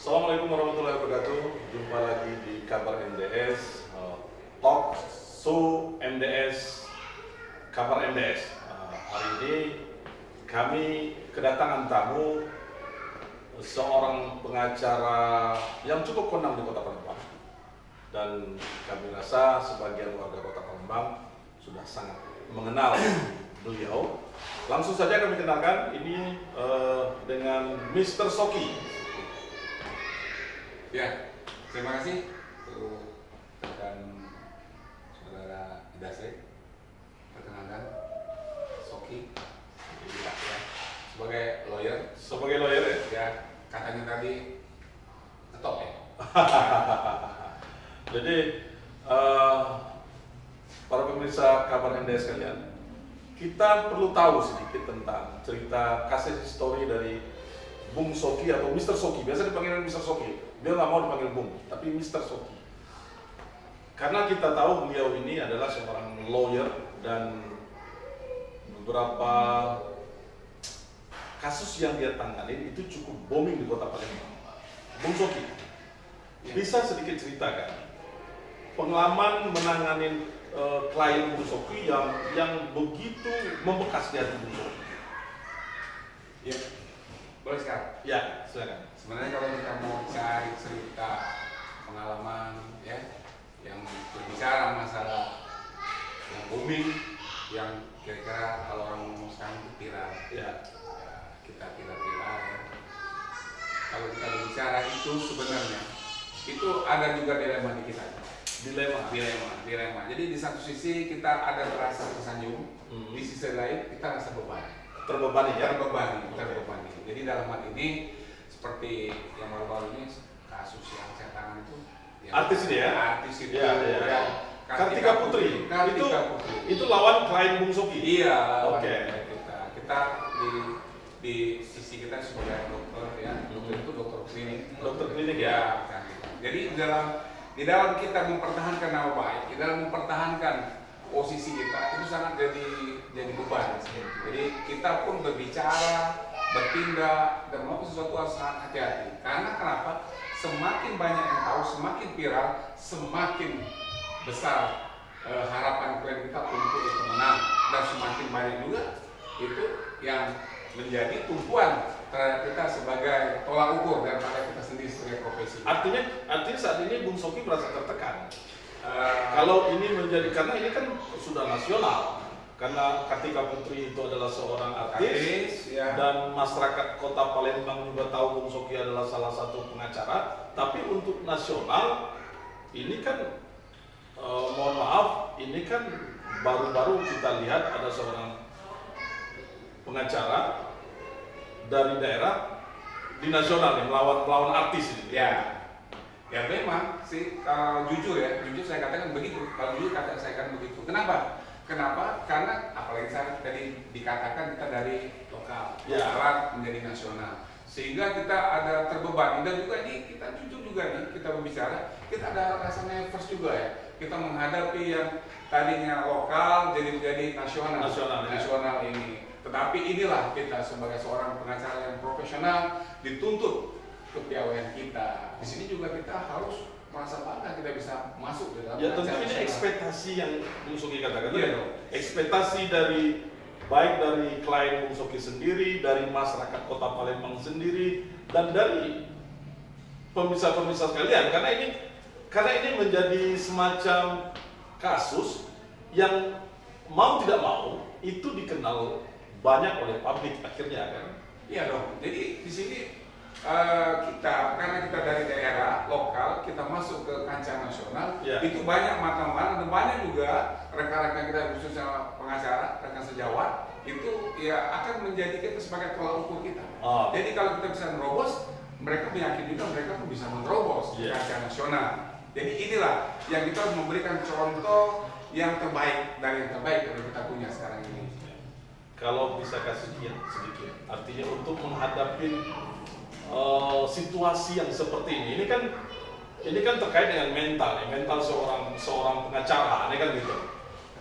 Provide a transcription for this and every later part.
Assalamualaikum warahmatullahi wabarakatuh. Jumpa lagi di Kabar MDS, Talk Show MDS, Kabar MDS. Hari ini kami kedatangan tamu, seorang pengacara yang cukup kondang di Kota Palembang. Dan kami rasa sebagian warga Kota Palembang sudah sangat mengenal beliau. Langsung saja kami kenalkan ini dengan Mr. Soki. Ya, terima kasih untuk rekan saudara Idase. Perkenalkan, Soki. Ya, sebagai lawyer. Sebagai lawyer ya? Ya, katanya tadi ngetop ya. Jadi para pemirsa Kabar MDS sekalian, kita perlu tahu sedikit tentang cerita kasus histori dari Bung Soki atau Mr. Soki. Biasa dipanggil Mr. Soki. Dia nggak mau dipanggil Bung, tapi Mr. Soki. Karena kita tahu beliau ini adalah seorang lawyer dan beberapa kasus yang dia tangani itu cukup booming di Kota Palembang. Bung Soki, bisa sedikit ceritakan pengalaman menangani klien Bung Soki yang begitu membekas di hati Bung Soki? Ya, boleh sekarang? Ya, silakan. Sebenarnya kalau kita mau cari cerita pengalaman ya yang berbicara masalah yang booming, yang kira-kira kalau orang ngomong sekarang itu viral ya, kita viral ya. Kalau kita berbicara itu sebenarnya itu ada juga dilema di kita. Dilema. Jadi di satu sisi kita ada merasa tersanjung, di sisi lain kita rasa beban. Terbebani. Jadi dalam hal ini seperti yang baru-baru ini kasus yang saya tangani itu artis ini ya? Artis itu ya. Kartika Putri. Itu lawan klien Bung Soki. Iya. Oke. Kita di sisi kita sebagai dokter ya, dokter itu dokter klinik ya. Jadi di dalam kita mempertahankan nama baik, di dalam mempertahankan posisi kita itu sangat jadi beban. Jadi kita pun berbicara, bertindak, dan melakukan sesuatu harus sangat hati-hati. Karena kenapa? Semakin banyak yang tahu, semakin viral, semakin besar harapan klien kita untuk itu menang, dan semakin banyak juga itu yang menjadi tumpuan terhadap kita sebagai tolak ukur daripada kita sendiri sebagai profesi. Artinya saat ini Bung Soki merasa tertekan. Kalau ini menjadi, karena ini kan sudah nasional, karena Kartika Putri itu adalah seorang artis ya. Dan masyarakat Kota Palembang juga tahu Bung Soki adalah salah satu pengacara. Tapi untuk nasional ini kan mohon maaf, ini kan baru-baru kita lihat ada seorang pengacara dari daerah di nasional yang melawan artis ini. Ya memang sih, kalau jujur saya katakan begitu. Kalau jujur saya katakan begitu. Kenapa? Karena apalagi saya tadi dikatakan kita dari lokal, lokal menjadi nasional, sehingga kita ada terbebani. Dan juga ini kita jujur juga nih, kita berbicara, kita ada rasa nervous juga ya. Kita menghadapi yang tadinya lokal jadi nasional ini. Tetapi inilah kita sebagai seorang pengacara yang profesional dituntut kepiawaian kita. Di sini juga kita harus merasa bangga kita bisa masuk di dalam. Ya tentu ini ekspektasi yang Bung Soki katakan. Ekspektasi baik dari klien Bung Soki sendiri, dari masyarakat Kota Palembang sendiri, dan dari pemirsa-pemirsa sekalian. Karena ini menjadi semacam kasus yang mau tidak mau itu dikenal banyak oleh publik akhirnya kan. Iya dong. Jadi di sini karena kita dari daerah lokal, kita masuk ke kancah nasional, itu banyak mata-mata dan banyak juga rekan-rekan kita khususnya pengacara, rekan sejawat, itu ya akan menjadi kita sebagai tolak ukur kita. Jadi kalau kita bisa menerobos, mereka yakin juga mereka pun bisa menerobos ke kancah nasional. Jadi inilah yang kita harus memberikan contoh yang terbaik dari yang terbaik yang kita punya sekarang ini. Kalau bisa kasih sedikit, artinya untuk menghadapi situasi yang seperti ini kan terkait dengan mental seorang pengacara, ini kan gitu.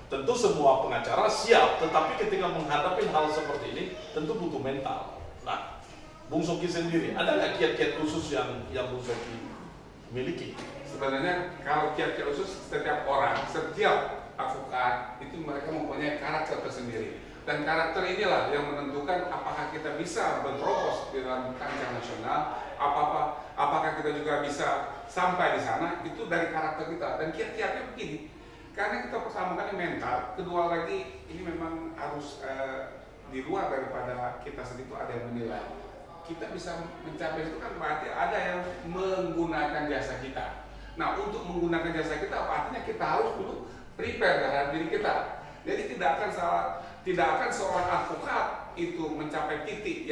Tentu semua pengacara siap, tetapi ketika menghadapi hal seperti ini tentu butuh mental. Nah, Bung Soki sendiri, ada nggak kiat-kiat khusus yang Bung Soki miliki? Sebenarnya kalau kiat-kiat khusus, setiap orang, setiap advokat itu mereka mempunyai karakter tersendiri, dan karakter inilah yang menentukan apakah kita bisa berterobos di dalam kancah nasional, apakah kita juga bisa sampai di sana. Itu dari karakter kita. Dan kiat-kiatnya begini, karena kita pertama kali mental, kedua lagi ini memang harus di luar daripada kita sendiri itu ada yang menilai. Kita bisa mencapai itu kan berarti ada yang menggunakan jasa kita. Nah, untuk menggunakan jasa kita artinya kita harus dulu prepare terhadap diri kita. Jadi tidak akan seorang advokat itu mencapai titik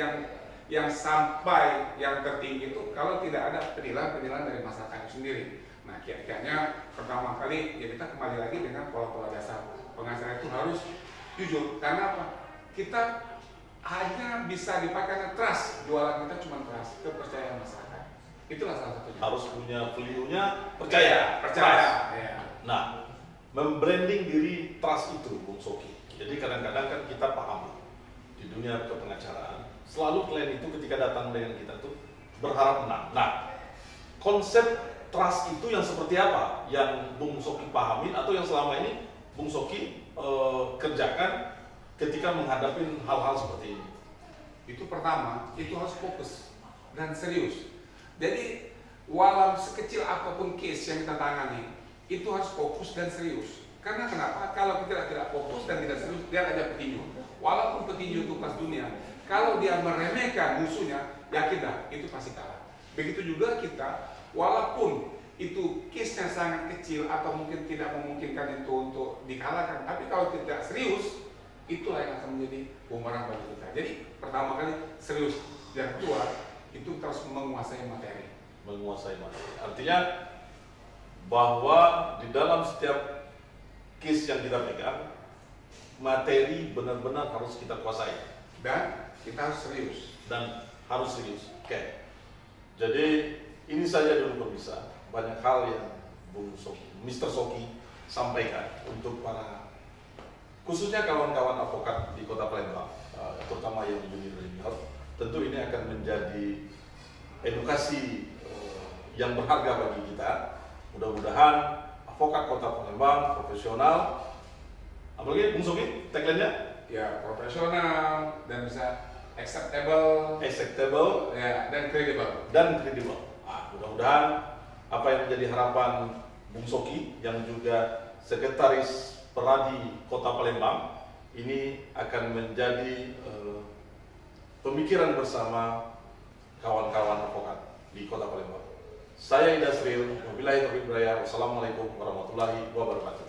yang sampai yang tertinggi itu kalau tidak ada penilaian dari masyarakat itu sendiri. Nah, kiat-kiatnya pertama kali ya kita kembali lagi dengan pola-pola dasar pengacara itu harus jujur. Karena apa? Kita hanya bisa dipakai trust, jualan kita cuma trust, kepercayaan masyarakat. Itulah salah satunya. Harus punya value-nya percaya. Ya. Nah, membranding diri trust itu, Bung Soki. Jadi kadang-kadang kan kita paham di dunia kepengacaraan, selalu klien itu ketika datang dengan kita tuh berharap menang. Nah, konsep trust itu yang seperti apa? Yang Bung Soki pahamin atau yang selama ini Bung Soki kerjakan ketika menghadapi hal-hal seperti ini? Itu pertama, itu harus fokus dan serius. Jadi walau sekecil apapun case yang kita tangani, itu harus fokus dan serius. Karena kenapa? Kalau kita tidak fokus dan tidak serius, dia ada petinju. Walaupun petinju itu kelas dunia, kalau dia meremehkan musuhnya, yakin dah itu pasti kalah. Begitu juga kita, walaupun itu case-nya sangat kecil atau mungkin tidak memungkinkan itu untuk dikalahkan, tapi kalau tidak serius, itulah yang akan menjadi bumerang bagi kita. Jadi pertama kali serius, dan kedua itu terus menguasai materi. Menguasai materi. Artinya bahwa di dalam setiap case yang kita pegang, materi benar-benar harus kita kuasai dan kita harus serius. Oke. Jadi ini saja dulu pemirsa, banyak hal yang Bung Soki, Mr. Soki sampaikan untuk para khususnya kawan-kawan advokat di Kota Palembang, terutama yang di Junior. Tentu ini akan menjadi edukasi yang berharga bagi kita. Mudah-mudahan advokat Kota Palembang profesional, apalagi Bung Soki tagline-nya? Ya, profesional dan bisa acceptable, ya, dan kredibel. Mudah-mudahan apa yang menjadi harapan Bung Soki yang juga sekretaris Peradi Kota Palembang ini akan menjadi pemikiran bersama kawan-kawan advokat di Kota Palembang. Saya Ida Sril, wabillahi taufiq wal hidayah. Wassalamualaikum warahmatullahi wabarakatuh.